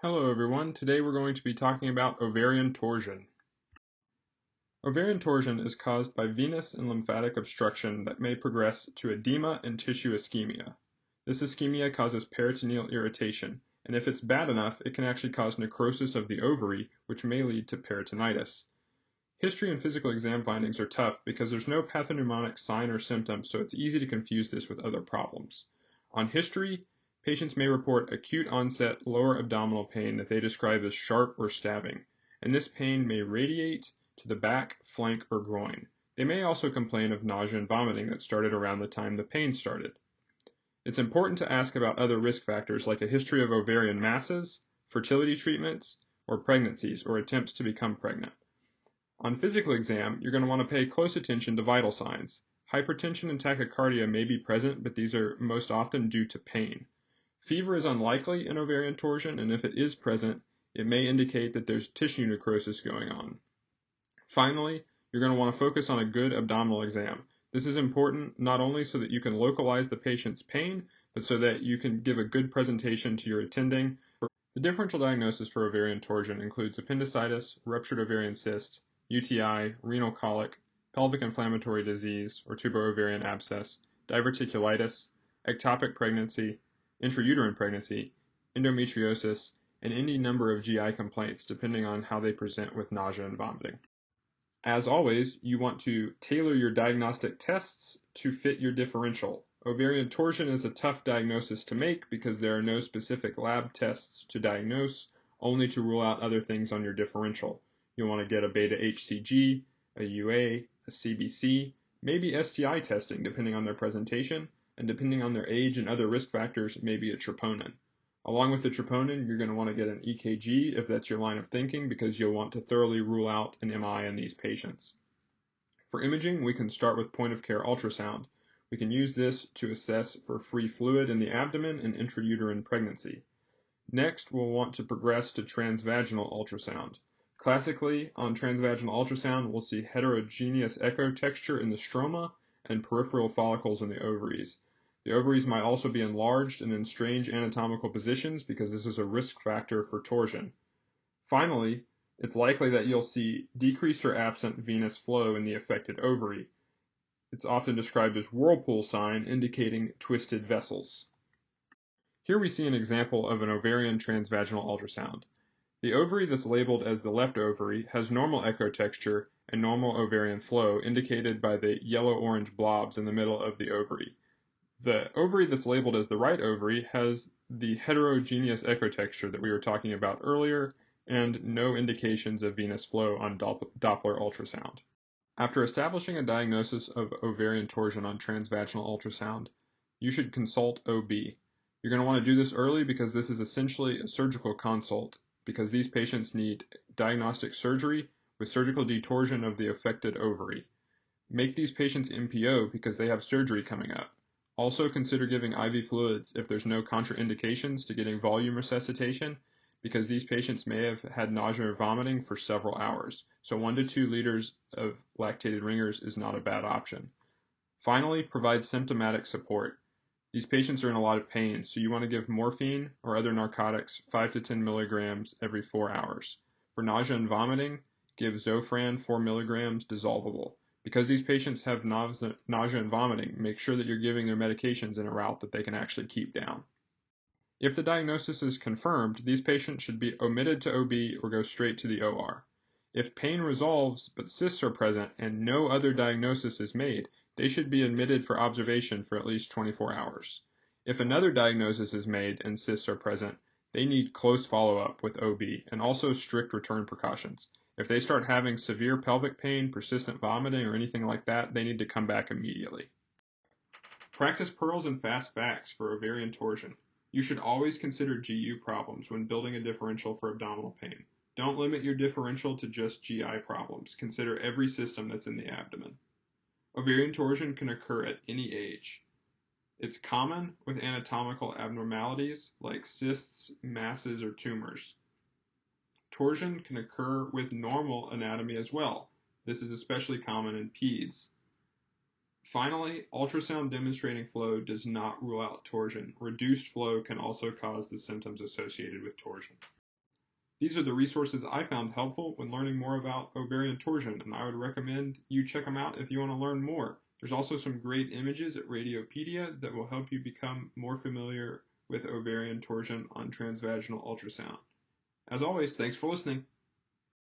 Hello everyone, today we're going to be talking about ovarian torsion. Ovarian torsion is caused by venous and lymphatic obstruction that may progress to edema and tissue ischemia. This ischemia causes peritoneal irritation, and if it's bad enough, it can actually cause necrosis of the ovary, which may lead to peritonitis. History and physical exam findings are tough because there's no pathognomonic sign or symptom, so it's easy to confuse this with other problems. On history, patients may report acute onset lower abdominal pain that they describe as sharp or stabbing, and this pain may radiate to the back, flank, or groin. They may also complain of nausea and vomiting that started around the time the pain started. It's important to ask about other risk factors like a history of ovarian masses, fertility treatments, or pregnancies or attempts to become pregnant. On physical exam, you're going to want to pay close attention to vital signs. Hypertension and tachycardia may be present, but these are most often due to pain. Fever is unlikely in ovarian torsion, and if it is present, it may indicate that there's tissue necrosis going on. Finally, you're going to want to focus on a good abdominal exam. This is important not only so that you can localize the patient's pain, but so that you can give a good presentation to your attending. The differential diagnosis for ovarian torsion includes appendicitis, ruptured ovarian cyst, UTI, renal colic, pelvic inflammatory disease or tubo-ovarian abscess, diverticulitis, ectopic pregnancy, intrauterine pregnancy, endometriosis, and any number of GI complaints depending on how they present with nausea and vomiting. As always, you want to tailor your diagnostic tests to fit your differential. Ovarian torsion is a tough diagnosis to make because there are no specific lab tests to diagnose, only to rule out other things on your differential. You'll want to get a beta HCG, a UA, a CBC, maybe STI testing depending on their presentation, and depending on their age and other risk factors, maybe a troponin. Along with the troponin, you're going to want to get an EKG if that's your line of thinking because you'll want to thoroughly rule out an MI in these patients. For imaging, we can start with point-of-care ultrasound. We can use this to assess for free fluid in the abdomen and intrauterine pregnancy. Next, we'll want to progress to transvaginal ultrasound. Classically, on transvaginal ultrasound, we'll see heterogeneous echo texture in the stroma and peripheral follicles in the ovaries. The ovaries might also be enlarged and in strange anatomical positions because this is a risk factor for torsion. Finally, it's likely that you'll see decreased or absent venous flow in the affected ovary. It's often described as whirlpool sign, indicating twisted vessels. Here we see an example of an ovarian transvaginal ultrasound. The ovary that's labeled as the left ovary has normal echo texture and normal ovarian flow indicated by the yellow-orange blobs in the middle of the ovary. The ovary that's labeled as the right ovary has the heterogeneous echo texture that we were talking about earlier and no indications of venous flow on Doppler ultrasound. After establishing a diagnosis of ovarian torsion on transvaginal ultrasound, you should consult OB. You're going to want to do this early because this is essentially a surgical consult because these patients need diagnostic surgery with surgical detorsion of the affected ovary. Make these patients MPO because they have surgery coming up. Also consider giving IV fluids if there's no contraindications to getting volume resuscitation because these patients may have had nausea or vomiting for several hours. So 1 to 2 liters of lactated ringers is not a bad option. Finally, provide symptomatic support. These patients are in a lot of pain, so you want to give morphine or other narcotics 5 to 10 milligrams every 4 hours. For nausea and vomiting, give Zofran 4 milligrams dissolvable. Because these patients have nausea and vomiting, make sure that you're giving their medications in a route that they can actually keep down. If the diagnosis is confirmed, these patients should be omitted to OB or go straight to the OR. If pain resolves but cysts are present and no other diagnosis is made, they should be admitted for observation for at least 24 hours. If another diagnosis is made and cysts are present, they need close follow-up with OB and also strict return precautions. If they start having severe pelvic pain, persistent vomiting, or anything like that, they need to come back immediately. Practice pearls and fast facts for ovarian torsion. You should always consider GU problems when building a differential for abdominal pain. Don't limit your differential to just GI problems. Consider every system that's in the abdomen. Ovarian torsion can occur at any age. It's common with anatomical abnormalities like cysts, masses, or tumors. Torsion can occur with normal anatomy as well. This is especially common in peds. Finally, ultrasound demonstrating flow does not rule out torsion. Reduced flow can also cause the symptoms associated with torsion. These are the resources I found helpful when learning more about ovarian torsion, and I would recommend you check them out if you want to learn more. There's also some great images at Radiopedia that will help you become more familiar with ovarian torsion on transvaginal ultrasound. As always, thanks for listening.